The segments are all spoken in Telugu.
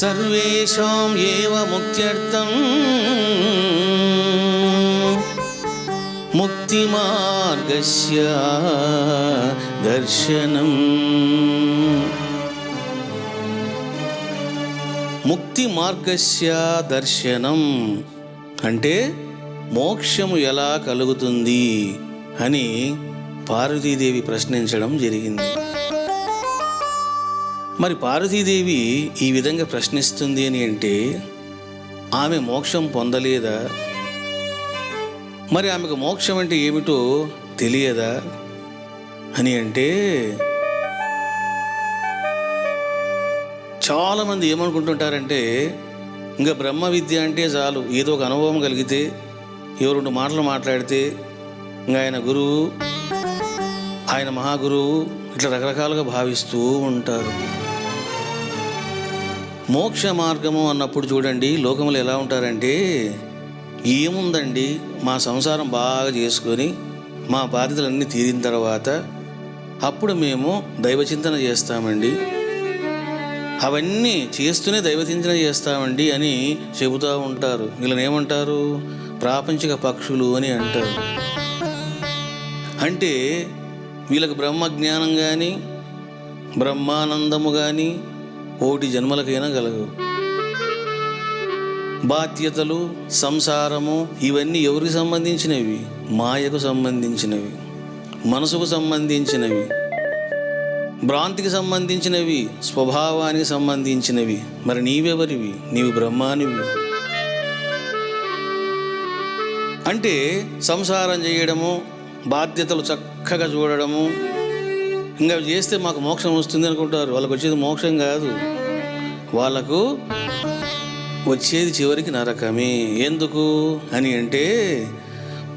సర్వేషాం ఏవ ముక్త్యర్థం ముక్తి మార్గస్య దర్శనం. ముక్తి మార్గస్య దర్శనం అంటే మోక్షము ఎలా కలుగుతుంది అని పార్వతీదేవి ప్రశ్నించడం జరిగింది. మరి పార్వతీదేవి ఈ విధంగా ప్రశ్నిస్తుంది అని అంటే ఆమె మోక్షం పొందలేదా? మరి ఆమెకు మోక్షం అంటే ఏమిటో తెలియదా అని అంటే చాలామంది ఏమనుకుంటుంటారంటే ఇంకా బ్రహ్మ విద్య అంటే చాలు, ఏదో ఒక అనుభవం కలిగితే, ఏవో 2 మాటలు మాట్లాడితే ఇంకా ఆయన గురువు, ఆయన మహాగురువు, ఇట్లా రకరకాలుగా భావిస్తూ ఉంటారు. మోక్ష మార్గము అన్నప్పుడు చూడండి, లోకములు ఎలా ఉంటారంటే ఏముందండి, మా సంసారం బాగా చేసుకొని మా బాధ్యతలన్నీ తీరిన తర్వాత అప్పుడు మేము దైవచింతన చేస్తామండి, అవన్నీ చేస్తూనే దైవచింతన చేస్తామండి అని చెబుతూ ఉంటారు. వీళ్ళని ఏమంటారు? ప్రాపంచిక పక్షులు అని అంటారు. అంటే వీళ్ళకి బ్రహ్మజ్ఞానం కానీ బ్రహ్మానందము కానీ 1 జన్మలకైనా కలగవు. బాధ్యతలు, సంసారము ఇవన్నీ ఎవరికి సంబంధించినవి? మాయకు సంబంధించినవి, మనసుకు సంబంధించినవి, భ్రాంతికి సంబంధించినవి, స్వభావానికి సంబంధించినవి. మరి నీవెవరివి? నీవు బ్రహ్మానివి. అంటే సంసారం చేయడము, బాధ్యతలు చక్కగా చూడడము, ఇంకా చేస్తే మాకు మోక్షం వస్తుంది అనుకుంటారు. వాళ్ళకు వచ్చేది మోక్షం కాదు, వాళ్ళకు వచ్చేది చివరికి నరకమే. ఎందుకు అని అంటే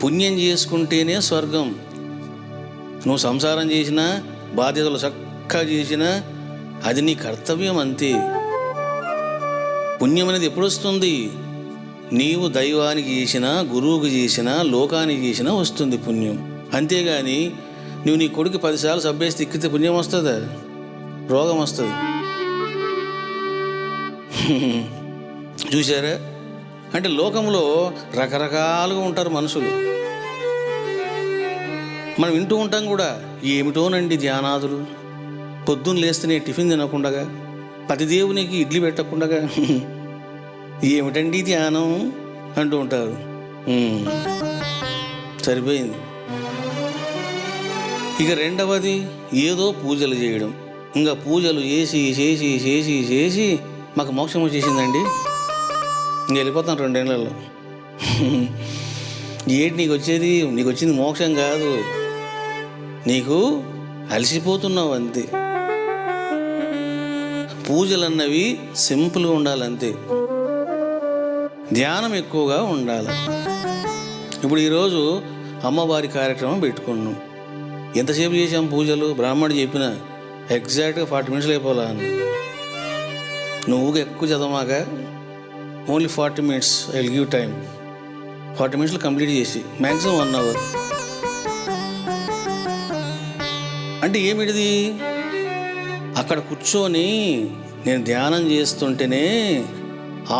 పుణ్యం చేసుకుంటేనే స్వర్గం. నువ్వు సంసారం చేసినా, బాధ్యతలు చక్కగా చేసినా అది నీ కర్తవ్యం అంతే. పుణ్యం అనేది ఎప్పుడు వస్తుంది? నీవు దైవానికి చేసినా, గురువుకి చేసినా, లోకానికి చేసినా వస్తుంది పుణ్యం. అంతేగాని నువ్వు నీ కొడుకు 10 సార్లు సబ్బేసి తిక్కితే పుణ్యం వస్తుందా? రోగం వస్తుంది. చూసారా? అంటే లోకంలో రకరకాలుగా ఉంటారు మనుషులు. మనం వింటూ ఉంటాం కూడా, ఏమిటోనండి ధ్యానాదులు, పొద్దున్న లేస్తేనే టిఫిన్ తినకుండగా, పతిదేవునికి ఇడ్లీ పెట్టకుండగా ఏమిటండి ధ్యానం అంటూ ఉంటారు. సరిపోయింది. ఇక రెండవది ఏదో పూజలు చేయడం. ఇంకా పూజలు చేసి చేసి చేసి చేసి మాకు మోక్షం వచ్చేసిందండి, ఇంక వెళ్ళిపోతాను 2 ఏళ్లలో. ఏంటి నీకు వచ్చేది? నీకు వచ్చింది మోక్షం కాదు, నీకు అలసిపోతున్నావు అంతే. పూజలు అన్నవి సింపుల్గా ఉండాలంతే, ధ్యానం ఎక్కువగా ఉండాలి. ఇప్పుడు ఈరోజు అమ్మవారి కార్యక్రమం పెట్టుకున్నాం. ఎంతసేపు చేసాం పూజలు? బ్రాహ్మణుడు చెప్పిన ఎగ్జాక్ట్గా 40 నిమిషాలు అయిపోలా అని. నువ్వు ఎక్కువ చదవమాక, only 40 minutes I will give time. 40 నిమిషాలు కంప్లీట్ చేసి మ్యాక్సిమం 1 hour. అంటే ఏమిటిది? అక్కడ కూర్చొని నేను ధ్యానం చేస్తుంటేనే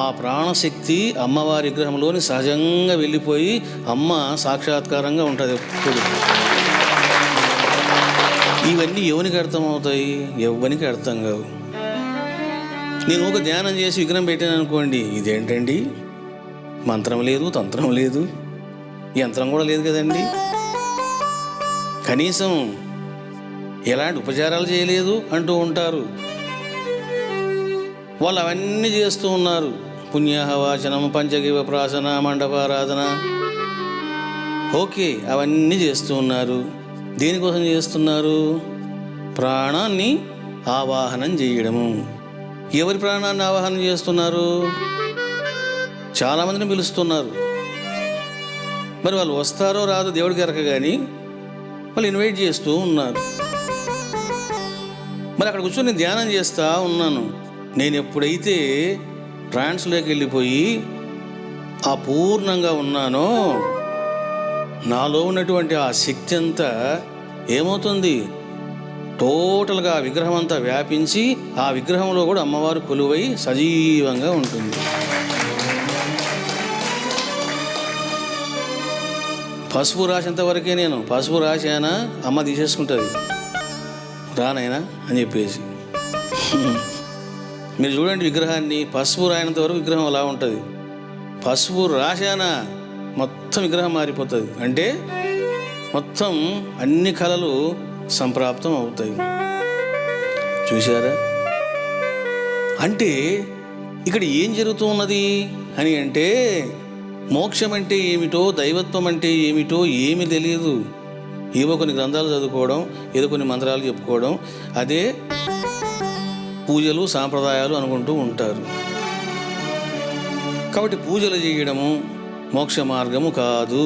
ఆ ప్రాణశక్తి అమ్మవారి విగ్రహంలోని సహజంగా వెళ్ళిపోయి అమ్మ సాక్షాత్కారంగా ఉంటుంది ఎప్పుడు. ఇవన్నీ ఎవరికి అర్థమవుతాయి? ఎవ్వరికి అర్థం కావు. నేను ఒక ధ్యానం చేసి విగ్రహం పెట్టాను అనుకోండి, ఇదేంటండి మంత్రం లేదు, తంత్రం లేదు, యంత్రం కూడా లేదు కదండి, కనీసం ఎలాంటి ఉపచారాలు చేయలేదు అంటూ ఉంటారు. వాళ్ళు అవన్నీ చేస్తూ ఉన్నారు. పుణ్యాహవాచనం, పంచగవ్య ప్రాసన, మండపారాధన, ఓకే, అవన్నీ చేస్తూ ఉన్నారు. దేనికోసం చేస్తున్నారు? ప్రాణాన్ని ఆవాహనం చేయడము. ఎవరి ప్రాణాన్ని ఆవాహనం చేస్తున్నారు? చాలామందిని పిలుస్తున్నారు. మరి వాళ్ళు వస్తారో రాదో దేవుడికి ఎరక, కానీ వాళ్ళు ఇన్వైట్ చేస్తూ ఉన్నారు. మరి అక్కడ కూర్చొని నేను ధ్యానం చేస్తూ ఉన్నాను. నేను ఎప్పుడైతే ట్రాన్స్లోకి వెళ్ళిపోయి అపూర్ణంగా ఉన్నానో, నాలో ఉన్నటువంటి ఆ శక్తి అంతా ఏమవుతుంది? టోటల్గా ఆ విగ్రహం అంతా వ్యాపించి ఆ విగ్రహంలో కూడా అమ్మవారు కొలువై సజీవంగా ఉంటుంది. పసుపు రాసేంత వరకే నేను పసుపు రాసానా అమ్మ తీసేసుకుంటుంది, రానైనా అని చెప్పేసి. మీరు చూడండి విగ్రహాన్ని, పసుపు రాయనంత వరకు విగ్రహం అలా ఉంటుంది. పసుపు రాశానా మొత్తం విగ్రహం మారిపోతుంది. అంటే మొత్తం అన్ని కళలు సంప్రాప్తం అవుతాయి. చూశారా? అంటే ఇక్కడ ఏం జరుగుతూ ఉన్నది అని అంటే, మోక్షం అంటే ఏమిటో, దైవత్వం అంటే ఏమిటో ఏమీ తెలియదు. ఏవో కొన్ని గ్రంథాలు చదువుకోవడం, ఏదో కొన్ని మంత్రాలు చెప్పుకోవడం, అదే పూజలు సాంప్రదాయాలు అనుకుంటూ ఉంటారు. కాబట్టి పూజలు చేయడము మోక్ష మార్గము కాదు.